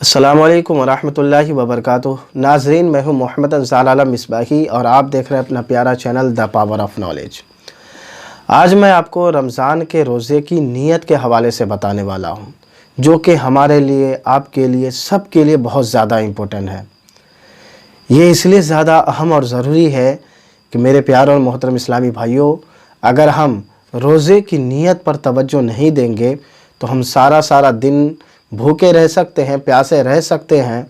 अस्सलामु अलैकुम वरहमतुल्लाहि वबरकातुह। नाज़रीन, मैं हूं मोहम्मद अंसार आलम मिसबाही और आप देख रहे हैं अपना प्यारा channel the power of knowledge. आज मैं आपको रमज़ान के रोज़े की नीयत के हवाले से बताने वाला हूं, जो कि हमारे लिए, आपके लिए, सब के लिए बहुत ज़्यादा इम्पोर्टेंट है। ये इसलिए ज़्यादा अहम और ज़रूरी है कि मेरे प्यारे और मोहतरम इस्लामी भाइयों, अगर हम रोज़े की नीयत पर तवज्जो नहीं देंगे तो हम सारा दिन भूखे रह सकते हैं, प्यासे रह सकते हैं,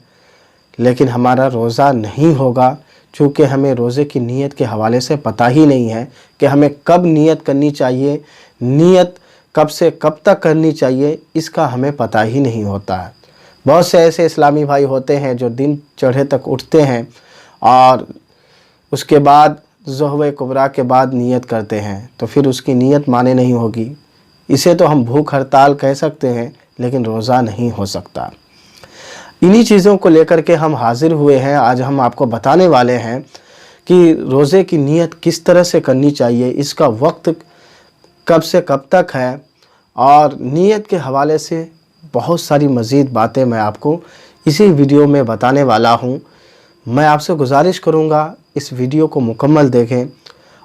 लेकिन हमारा रोज़ा नहीं होगा, चूँकि हमें रोज़े की नीयत के हवाले से पता ही नहीं है कि हमें कब नीयत करनी चाहिए, नीयत कब से कब तक करनी चाहिए, इसका हमें पता ही नहीं होता है। बहुत से ऐसे इस्लामी भाई होते हैं जो दिन चढ़े तक उठते हैं और उसके बाद ज़ोहवे कुबरा के बाद नीयत करते हैं, तो फिर उसकी नीयत माने नहीं होगी। इसे तो हम भूख हड़ताल कह सकते हैं, लेकिन रोज़ा नहीं हो सकता। इन्हीं चीज़ों को लेकर के हम हाजिर हुए हैं। आज हम आपको बताने वाले हैं कि रोज़े की नीयत किस तरह से करनी चाहिए, इसका वक्त कब से कब तक है, और नीयत के हवाले से बहुत सारी मज़ीद बातें मैं आपको इसी वीडियो में बताने वाला हूँ। मैं आपसे गुजारिश करूँगा इस वीडियो को मुकम्मल देखें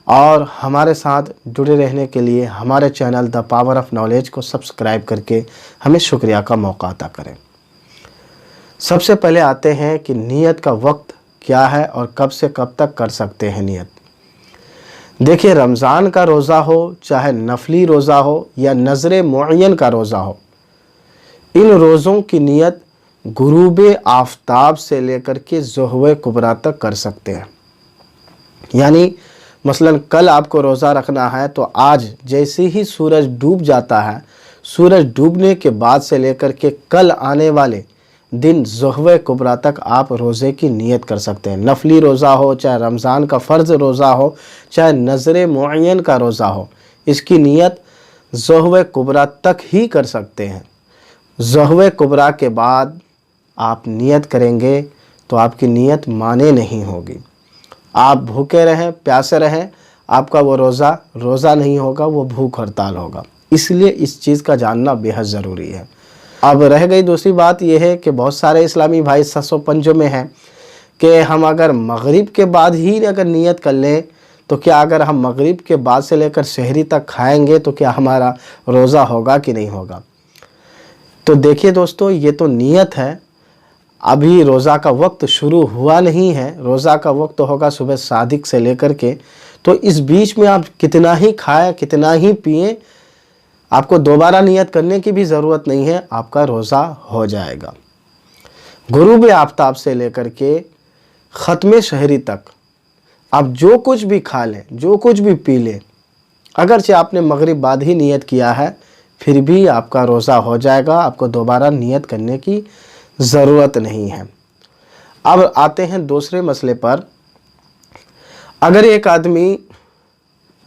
और हमारे साथ जुड़े रहने के लिए हमारे channel the power of knowledge को सब्सक्राइब करके हमें शुक्रिया का मौका अता करें। सबसे पहले आते हैं कि नीयत का वक्त क्या है और कब से कब तक कर सकते हैं नीयत। देखिए, रमज़ान का रोज़ा हो, चाहे नफली रोज़ा हो या नज़र मुअय्यन का रोज़ा हो, इन रोज़ों की नीयत गुरूब आफ़ताब से लेकर के ज़ोहवे कुबरा तक कर सकते हैं। यानी मसलन कल आपको रोज़ा रखना है तो आज जैसे ही सूरज डूब जाता है, सूरज डूबने के बाद से लेकर के कल आने वाले दिन ज़ोहवे कुबरा तक आप रोज़े की नीयत कर सकते हैं। नफली रोज़ा हो, चाहे रमज़ान का फ़र्ज़ रोज़ा हो, चाहे नज़र मुअय्यन का रोज़ा हो, इसकी नीयत ज़ोहवे कुबरा तक ही कर सकते हैं। ज़ोहवे कुबरा के बाद आप नीयत करेंगे तो आपकी नीयत माने नहीं होगी। आप भूखे रहें, प्यासे रहें, आपका वो रोज़ा नहीं होगा, वो भूख हड़ताल होगा। इसलिए इस चीज़ का जानना बेहद ज़रूरी है। अब रह गई दूसरी बात यह है कि बहुत सारे इस्लामी भाई ससो पंजों में हैं कि हम अगर मगरिब के बाद ही अगर नीयत कर लें तो क्या अगर हम मगरिब के बाद से लेकर सहरी तक खाएंगे तो क्या हमारा रोज़ा होगा कि नहीं होगा। तो देखिए दोस्तों, ये तो नीयत है, अभी रोज़ा का वक्त शुरू हुआ नहीं है। रोज़ा का वक्त होगा सुबह सादिक से लेकर के, तो इस बीच में आप कितना ही खाएं, कितना ही पिएं, आपको दोबारा नियत करने की भी ज़रूरत नहीं है, आपका रोज़ा हो जाएगा। गुरूब आफ़ताब से लेकर के ख़त्म शहरी तक आप जो कुछ भी खा लें, जो कुछ भी पी लें, अगरचे आपने मगरिब बाद ही नियत किया है, फिर भी आपका रोज़ा हो जाएगा, आपको दोबारा नियत करने की ज़रूरत नहीं है। अब आते हैं दूसरे मसले पर। अगर एक आदमी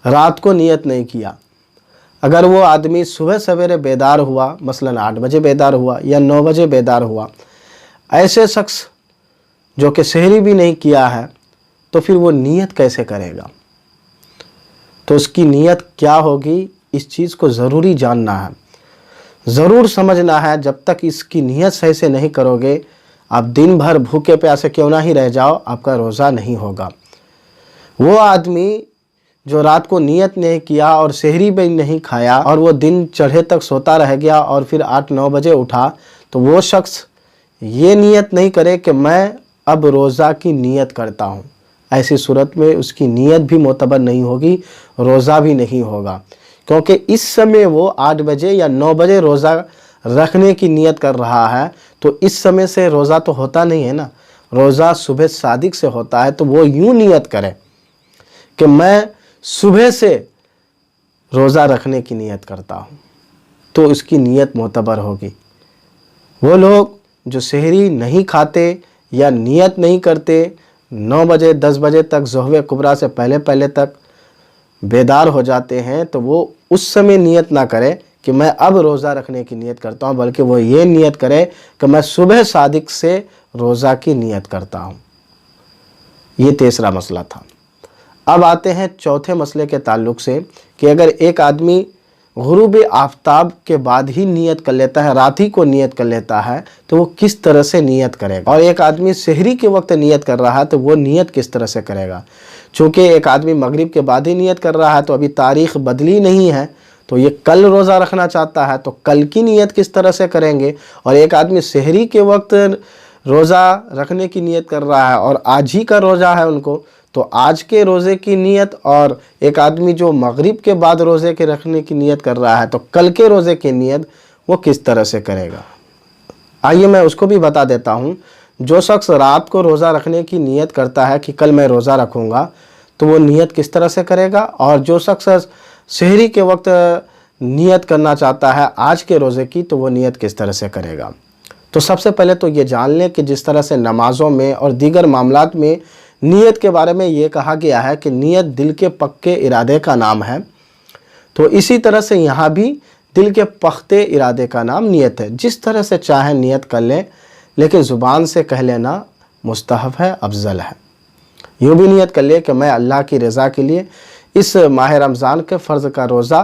रात को नियत नहीं किया, अगर वो आदमी सुबह सवेरे बेदार हुआ, मसलन 8 बजे बेदार हुआ या 9 बजे बेदार हुआ, ऐसे शख्स जो कि सहरी भी नहीं किया है, तो फिर वो नियत कैसे करेगा, तो उसकी नियत क्या होगी, इस चीज़ को ज़रूरी जानना है, ज़रूर समझना है। जब तक इसकी नियत सही से नहीं करोगे, आप दिन भर भूखे प्यासे क्यों ना ही रह जाओ, आपका रोज़ा नहीं होगा। वो आदमी जो रात को नियत नहीं किया और सहरी भी नहीं खाया और वो दिन चढ़े तक सोता रह गया और फिर 8-9 बजे उठा, तो वो शख्स ये नियत नहीं करे कि मैं अब रोज़ा की नियत करता हूँ। ऐसी सूरत में उसकी नियत भी मोतबर नहीं होगी, रोज़ा भी नहीं होगा, क्योंकि इस समय वो 8 बजे या 9 बजे रोज़ा रखने की नियत कर रहा है, तो इस समय से रोज़ा तो होता नहीं है ना, रोज़ा सुबह सादिक से होता है। तो वो यूँ नियत करे कि मैं सुबह से रोज़ा रखने की नियत करता हूँ, तो उसकी नियत मोतबर होगी। वो लोग जो सहरी नहीं खाते या नियत नहीं करते, 9 बजे 10 बजे तक ज़ोहवे कुबरा से पहले तक बेदार हो जाते हैं, तो वो उस समय नियत ना करे कि मैं अब रोज़ा रखने की नियत करता हूँ, बल्कि वो ये नियत करे कि मैं सुबह सादिक से रोज़ा की नियत करता हूँ। ये तीसरा मसला था। अब आते हैं चौथे मसले के ताल्लुक़ से कि अगर एक आदमी गुरूब आफ्ताब के बाद ही नियत कर लेता है, रात ही को नियत कर लेता है, तो वो किस तरह से नियत करेगा। और एक आदमी सहरी के वक्त नियत कर रहा है तो वो नियत किस तरह से करेगा। चूँकि एक आदमी मगरिब के बाद ही नियत कर रहा है तो अभी तारीख़ बदली नहीं है, तो ये कल रोज़ा रखना चाहता है तो कल की नियत किस तरह से करेंगे। और एक आदमी सहरी के वक्त रोज़ा रखने की नियत कर रहा है और आज ही का रोज़ा है उनको, तो आज के रोज़े की नियत, और एक आदमी जो मगरिब के बाद रोज़े के रखने की नियत कर रहा है तो कल के रोज़े की नियत वो किस तरह से करेगा। आइए मैं उसको भी बता देता हूँ। जो शख्स रात को रोज़ा रखने की नियत करता है कि कल मैं रोज़ा रखूँगा, तो वो नियत किस तरह से करेगा। और जो शख्स सहरी के वक्त नियत करना चाहता है आज के रोज़े की, तो वो नियत किस तरह से करेगा। तो सबसे पहले तो ये जान लें कि जिस तरह से नमाज़ों में और दीगर मामलात में नियत के बारे में ये कहा गया है कि नियत दिल के पक्के इरादे का नाम है, तो इसी तरह से यहाँ भी दिल के पख्ते इरादे का नाम नियत है। जिस तरह से चाहे नियत कर लें, लेकिन ज़ुबान से कह लेना मुस्तहब है, अफजल है। यूँ भी नियत कर ले कि मैं अल्लाह की रज़ा के लिए इस माह रमज़ान के फ़र्ज़ का रोज़ा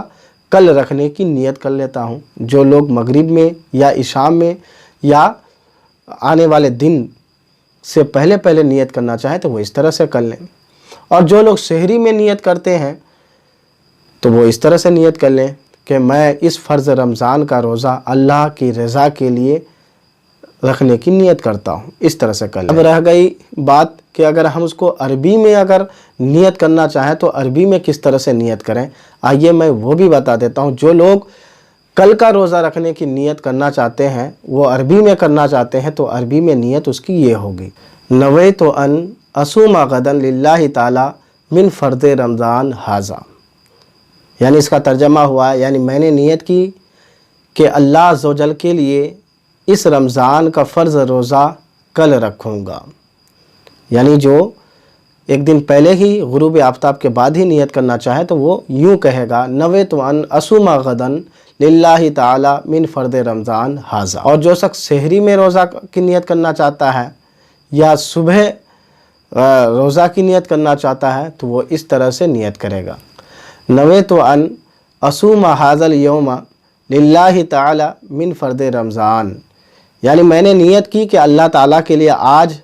कल रखने की नियत कर लेता हूँ। जो लोग मगरिब में या इशाम में या आने वाले दिन से पहले पहले नियत करना चाहें तो वो इस तरह से कर लें। और जो लोग सहरी में नियत करते हैं तो वो इस तरह से नियत कर लें कि मैं इस फ़र्ज़ रमज़ान का रोज़ा अल्लाह की रज़ा के लिए रखने की नियत करता हूँ, इस तरह से कर लें। अब रह गई बात कि अगर हम उसको अरबी में अगर नियत करना चाहें तो अरबी में किस तरह से नियत करें, आइए मैं वो भी बता देता हूँ। जो लोग कल का रोज़ा रखने की नियत करना चाहते हैं, वो अरबी में करना चाहते हैं, तो अरबी में नियत उसकी ये होगी, नवैतु अन असूमा गदन लिल्लाहि ताला मिन फ़र्ज़ रमज़ान हाज़ा। यानी इसका तर्जमा हुआ, यानी मैंने नियत की कि अल्लाह अज़्ज़ व जल के लिए इस रमज़ान का फ़र्ज़ रोज़ा कल रखूँगा। यानी जो एक दिन पहले ही गुरूब आफ्ताब के बाद ही नियत करना चाहे तो वो यूँ कहेगा, नवैतु अन असूमा गदन लिल्लाहि ताला मिन फ़र्ज़ रमज़ान हाज़ा। और जो शख्स सहरी में रोज़ा की नियत करना चाहता है या सुबह रोज़ा की नियत करना चाहता है तो वो इस तरह से नियत करेगा, नवैतु अन असूमा हाज़ल यौमा लिल्लाहि ताला मिन फ़र्ज़ रमज़ान। यानी मैंने नियत की कि अल्लाह ताला के लिए आज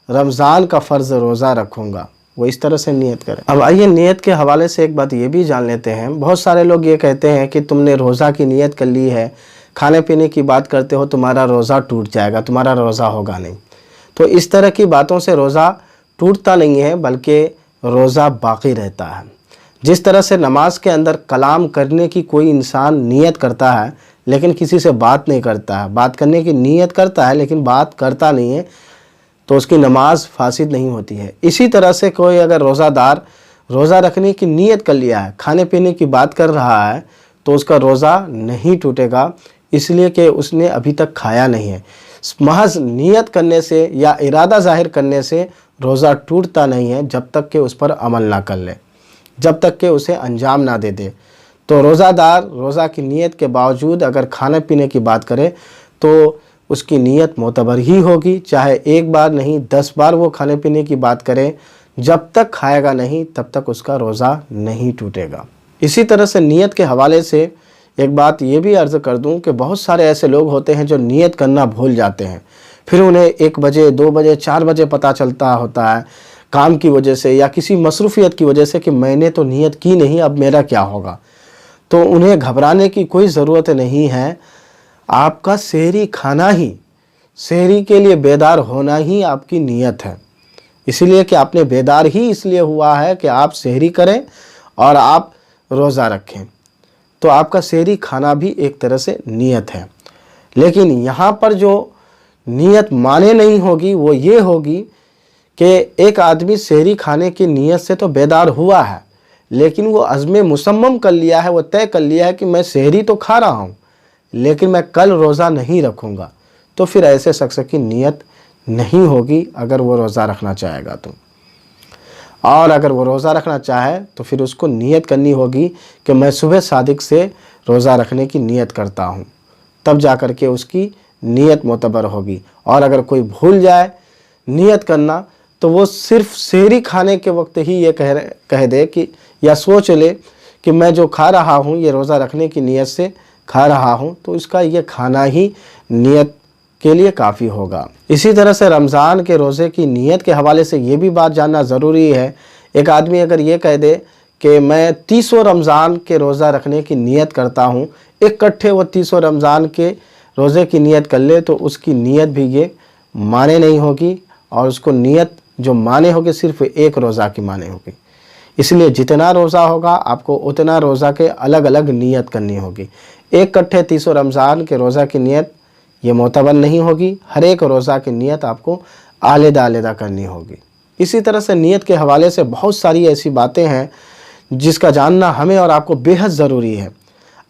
रमज़ान का फ़र्ज़ रोज़ा रखूँगा, वो इस तरह से नियत करें। अब आइए नियत के हवाले से एक बात ये भी जान लेते हैं। बहुत सारे लोग ये कहते हैं कि तुमने रोज़ा की नियत कर ली है, खाने पीने की बात करते हो, तुम्हारा रोज़ा टूट जाएगा, तुम्हारा रोज़ा होगा नहीं। तो इस तरह की बातों से रोज़ा टूटता नहीं है, बल्कि रोज़ा बाकी रहता है। जिस तरह से नमाज के अंदर कलाम करने की कोई इंसान नियत करता है लेकिन किसी से बात नहीं करता है, बात करने की नियत करता है लेकिन बात करता नहीं है, तो उसकी नमाज फासिद नहीं होती है। इसी तरह से कोई अगर रोज़ादार रोज़ा रखने की नियत कर लिया है, खाने पीने की बात कर रहा है, तो उसका रोज़ा नहीं टूटेगा, इसलिए कि उसने अभी तक खाया नहीं है। महज नियत करने से या इरादा ज़ाहिर करने से रोज़ा टूटता नहीं है, जब तक कि उस पर अमल ना कर ले, जब तक कि उसे अंजाम ना दे दे। तो रोज़ादार रोज़ा की नियत के बावजूद अगर खाने पीने की बात करे तो उसकी नियत मोतबर ही होगी, चाहे एक बार नहीं 10 बार वो खाने पीने की बात करे, जब तक खाएगा नहीं तब तक उसका रोज़ा नहीं टूटेगा। इसी तरह से नियत के हवाले से एक बात ये भी अर्ज़ कर दूं कि बहुत सारे ऐसे लोग होते हैं जो नियत करना भूल जाते हैं, फिर उन्हें 1 बजे 2 बजे 4 बजे पता चलता होता है काम की वजह से या किसी मसरूफ़ियत की वजह से कि मैंने तो नियत की नहीं, अब मेरा क्या होगा। तो उन्हें घबराने की कोई ज़रूरत नहीं है। आपका सहरी खाना ही, सहरी के लिए बेदार होना ही आपकी नियत है, इसलिए कि आपने बेदार ही इसलिए हुआ है कि आप सहरी करें और आप रोज़ा रखें, तो आपका सहरी खाना भी एक तरह से नियत है। लेकिन यहाँ पर जो नियत माने नहीं होगी वो ये होगी कि एक आदमी सहरी खाने की नियत से तो बेदार हुआ है, लेकिन वो अज़्म मुसम्मम कर लिया है, वो तय कर लिया है कि मैं सहरी तो खा रहा हूँ लेकिन मैं कल रोज़ा नहीं रखूँगा, तो फिर ऐसे शख्स की नियत नहीं होगी अगर वो रोज़ा रखना चाहेगा तो। और अगर वो रोज़ा रखना चाहे तो फिर उसको नियत करनी होगी कि मैं सुबह सादिक से रोज़ा रखने की नियत करता हूँ, तब जा कर के उसकी नियत मोतबर होगी। और अगर कोई भूल जाए नियत करना तो वो सिर्फ़ सहरी खाने के वक्त ही ये कह दे कि या सोच ले کہ میں جو کھا رہا ہوں یہ روزہ رکھنے کی نیت سے کھا رہا ہوں تو اس کا یہ کھانا ہی نیت کے لیے کافی ہوگا۔ اسی طرح سے رمضان کے روزے کی نیت کے حوالے سے یہ بھی بات جاننا ضروری ہے۔ ایک آدمی اگر یہ کہہ دے کہ میں 30 رمضان کے روزہ رکھنے کی نیت کرتا ہوں، اکٹھے وہ 30 رمضان کے روزے کی نیت کر لے تو اس کی نیت بھی یہ مانے نہیں ہوگی، اور اس کو نیت جو مانے ہوگی صرف ایک روزہ کی مانے ہوگی۔ اس لیے جتنا روزہ ہوگا آپ کو اتنا روزہ کے الگ الگ نیت کرنی ہوگی۔ ایک کٹھے 30 رمضان کے روزہ کی نیت یہ معتبر نہیں ہوگی، ہر ایک روزہ کی نیت آپ کو علیحدہ علیحدہ کرنی ہوگی۔ اسی طرح سے نیت کے حوالے سے بہت ساری ایسی باتیں ہیں جس کا جاننا ہمیں اور آپ کو بیحد ضروری ہے۔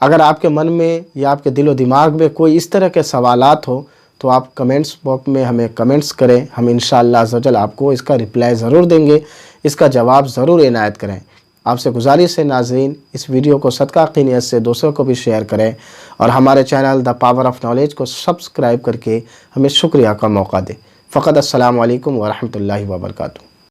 اگر آپ کے من میں یا آپ کے دل و دماغ میں کوئی اس طرح کے سوالات ہو تو آپ کمنٹس باکس میں ہمیں کمنٹس کریں، ہم انشاءاللہ عزوجل آپ کو اس کا رپلائی ضرور دیں گے، اس کا جواب ضرور عنایت کریں۔ آپ سے گزارش ہے ناظرین، اس ویڈیو کو صدقہ کی نیت سے دوسروں کو بھی شیئر کریں، اور ہمارے channel the power of knowledge کو سبسکرائب کر کے ہمیں شکریہ کا موقع دیں۔ فقط السلام علیکم ورحمۃ اللہ وبرکاتہ۔